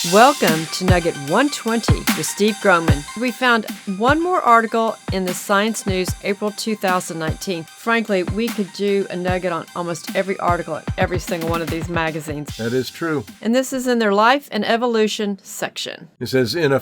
Welcome to Nugget 120 with Steve Groman. We found one more article in the Science News, April 2019. Frankly, we could do a nugget on almost every article in every single one of these magazines. That is true. And this is in their Life and Evolution section. It says, a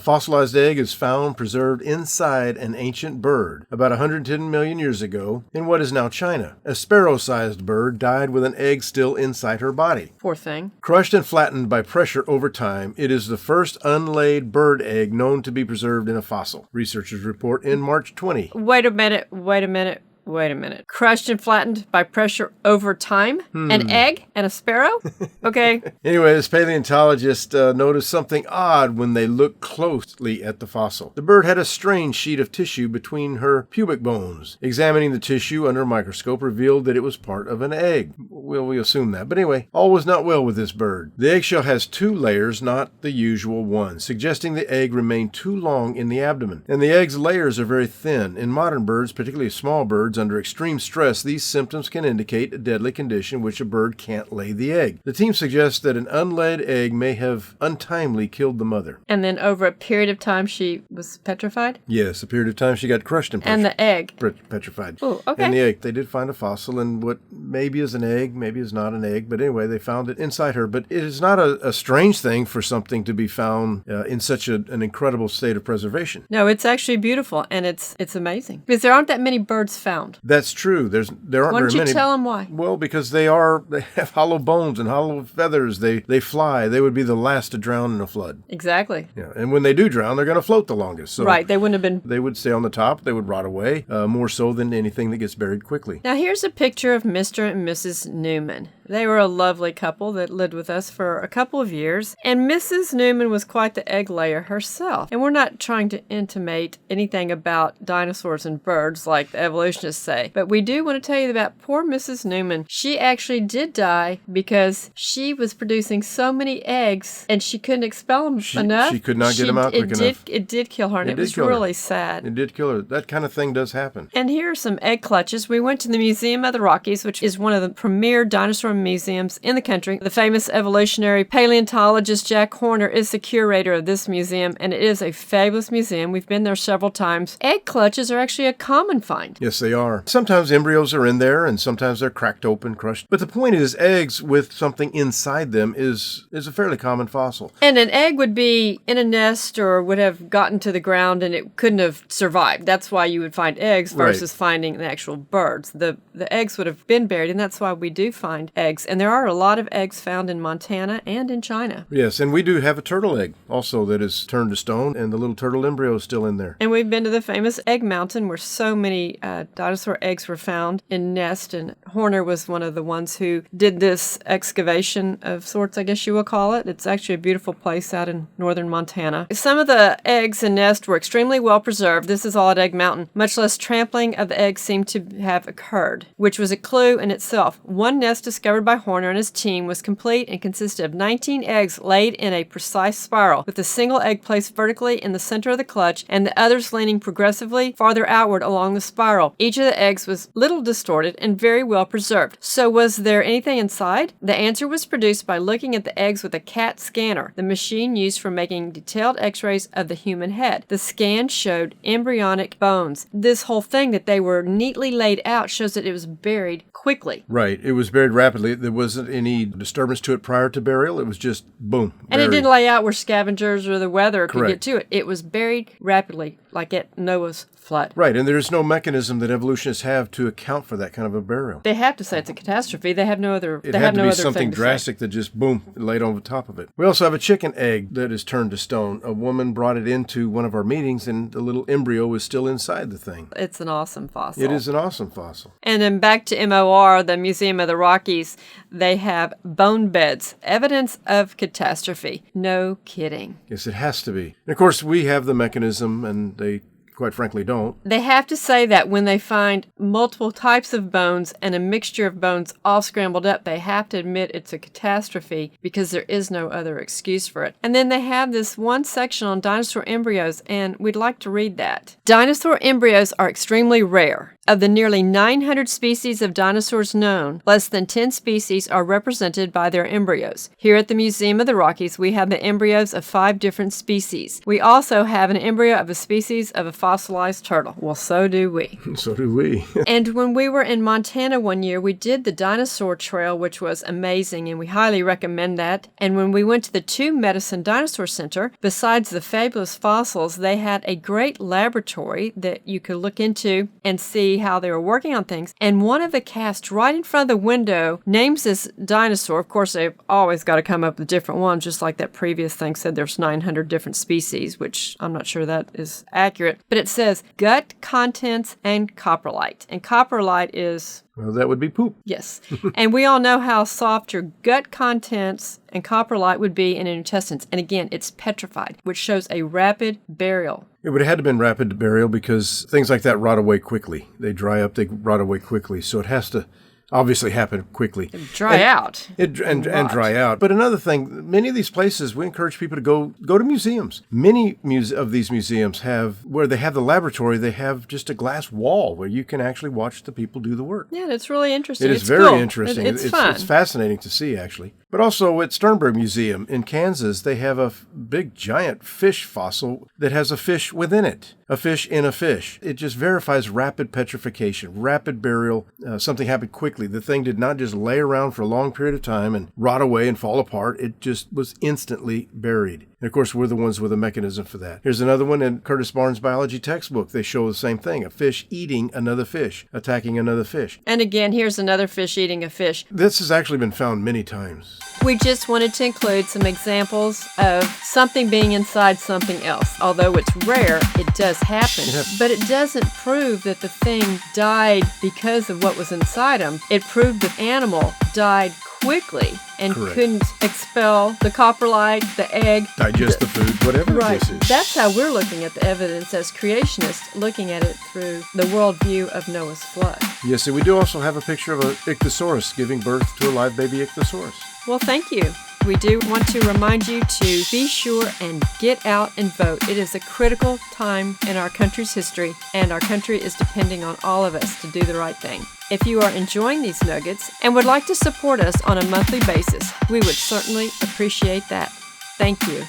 fossilized egg is found preserved inside an ancient bird about 110 million years ago in what is now China. A sparrow-sized bird died with an egg still inside her body. Poor thing. Crushed and flattened by pressure over time, it is the first unlaid bird egg known to be preserved in a fossil. Researchers report in March 20. Wait a minute. Crushed and flattened by pressure over time? An egg and a sparrow? Okay. Anyway, this paleontologist noticed something odd when they looked closely at the fossil. The bird had a strange sheet of tissue between her pubic bones. Examining the tissue under a microscope revealed that it was part of an egg. Well, we assume that. But anyway, all was not well with this bird. The eggshell has 2 layers, not the usual one, suggesting the egg remained too long in the abdomen. And the egg's layers are very thin. In modern birds, particularly small birds, under extreme stress, these symptoms can indicate a deadly condition which a bird can't lay the egg. The team suggests that an unlaid egg may have untimely killed the mother. And then over a period of time, she was petrified? Yes, a period of time she got crushed and And the egg? Petrified. Oh, okay. And the egg. They did find a fossil and what maybe is an egg, maybe is not an egg, but anyway, they found it inside her. But it is not a strange thing for something to be found in such an incredible state of preservation. No, it's actually beautiful, and it's amazing. Because there aren't that many birds found. That's true. There aren't very many. Why don't you tell them why? Well, because they have hollow bones and hollow feathers. They fly. They would be the last to drown in a flood. Exactly. Yeah, and when they do drown, they're going to float the longest. So right. They wouldn't have been. They would stay on the top. They would rot away more so than anything that gets buried quickly. Now here's a picture of Mr. and Mrs. Newman. They were a lovely couple that lived with us for a couple of years, and Mrs. Newman was quite the egg layer herself. And we're not trying to intimate anything about dinosaurs and birds like the evolutionists say, but we do want to tell you about poor Mrs. Newman. She actually did die because she was producing so many eggs and she couldn't expel them enough. She could not get them out quick enough. It did kill her, and it was really sad. It did kill her. That kind of thing does happen. And here are some egg clutches. We went to the Museum of the Rockies, which is one of the premier dinosaur museums in the country. The famous evolutionary paleontologist Jack Horner is the curator of this museum, and it is a fabulous museum. We've been there several times. Egg clutches are actually a common find. Yes, they are. Sometimes embryos are in there, and sometimes they're cracked open, crushed. But the point is, eggs with something inside them is a fairly common fossil. And an egg would be in a nest or would have gotten to the ground, and it couldn't have survived. That's why you would find eggs versus finding the actual birds. The eggs would have been buried, and that's why we do find eggs. And there are a lot of eggs found in Montana and in China. Yes, and we do have a turtle egg also that is turned to stone, and the little turtle embryo is still in there. And we've been to the famous Egg Mountain where so many dinosaur eggs were found in nest, and Horner was one of the ones who did this excavation of sorts, I guess you will call it. It's actually a beautiful place out in northern Montana. Some of the eggs and nest were extremely well preserved. This is all at Egg Mountain. Much less trampling of the eggs seemed to have occurred, which was a clue in itself. One nest discovered by Horner and his team was complete and consisted of 19 eggs laid in a precise spiral, with a single egg placed vertically in the center of the clutch and the others leaning progressively farther outward along the spiral. Each of the eggs was little distorted and very well preserved. So was there anything inside? The answer was produced by looking at the eggs with a CAT scanner, the machine used for making detailed x-rays of the human head. The scan showed embryonic bones. This whole thing that they were neatly laid out shows that it was buried quickly. Right. It was buried rapidly. There wasn't any disturbance to it prior to burial. It was just boom. And it didn't lay out where scavengers or the weather could Correct. get to it. It was buried rapidly, like at Noah's flood. Right, and there's no mechanism that evolutionists have to account for that kind of a burial. They have to say it's a catastrophe. They have no other. It they had have to no be other something thing to drastic that just boom laid on the top of it. We also have a chicken egg that is turned to stone. A woman brought it into one of our meetings, and the little embryo is still inside the thing. It's an awesome fossil. It is an awesome fossil. And then back to MOR, the Museum of the Rockies, they have bone beds, evidence of catastrophe. No kidding. Yes, it has to be. And of course, we have the mechanism, and they quite frankly don't. They have to say that when they find multiple types of bones and a mixture of bones all scrambled up, they have to admit it's a catastrophe because there is no other excuse for it. And then they have this one section on dinosaur embryos, and we'd like to read that. Dinosaur embryos are extremely rare. Of the nearly 900 species of dinosaurs known, less than 10 species are represented by their embryos. Here at the Museum of the Rockies, we have the embryos of 5 different species. We also have an embryo of a species of a fossilized turtle. Well, so do we. So do we. And when we were in Montana one year, we did the dinosaur trail, which was amazing, and we highly recommend that. And when we went to the Two Medicine Dinosaur Center, besides the fabulous fossils, they had a great laboratory that you could look into and see how they were working on things. And one of the cast right in front of the window names this dinosaur. Of course, they've always got to come up with different ones, just like that previous thing said there's 900 different species, which I'm not sure that is accurate. But it says gut contents and coprolite. And coprolite is... Well, that would be poop. Yes. And we all know how soft your gut contents and coprolite would be in your intestines. And again, it's petrified, which shows a rapid burial. It would have had to have been rapid burial because things like that rot away quickly. They dry up, they rot away quickly. So it has to obviously happen quickly. Dry out. And dry out. But another thing, many of these places, we encourage people to go to museums. Many of these museums have, where they have the laboratory, they have just a glass wall where you can actually watch the people do the work. Yeah, it's really interesting. It is it's very cool. interesting. It's fun. It's fascinating to see, actually. But also at Sternberg Museum in Kansas, they have a big, giant fish fossil that has a fish within it. A fish in a fish. It just verifies rapid petrification, rapid burial. Something happened quickly. The thing did not just lay around for a long period of time and rot away and fall apart. It just was instantly buried. And of course, we're the ones with a mechanism for that. Here's another one in Curtis Barnes' biology textbook. They show the same thing. A fish eating another fish, attacking another fish. And again, here's another fish eating a fish. This has actually been found many times. We just wanted to include some examples of something being inside something else. Although it's rare, it does happen. But it doesn't prove that the thing died because of what was inside them. It proved the animal died quickly and Correct. couldn't expel the coprolite, the egg. Digest the food, whatever Right. the case is. That's how we're looking at the evidence as creationists, looking at it through the worldview of Noah's flood. Yes, and we do also have a picture of an ichthyosaurus giving birth to a live baby ichthyosaurus. Well, thank you. We do want to remind you to be sure and get out and vote. It is a critical time in our country's history, and our country is depending on all of us to do the right thing. If you are enjoying these nuggets and would like to support us on a monthly basis, we would certainly appreciate that. Thank you.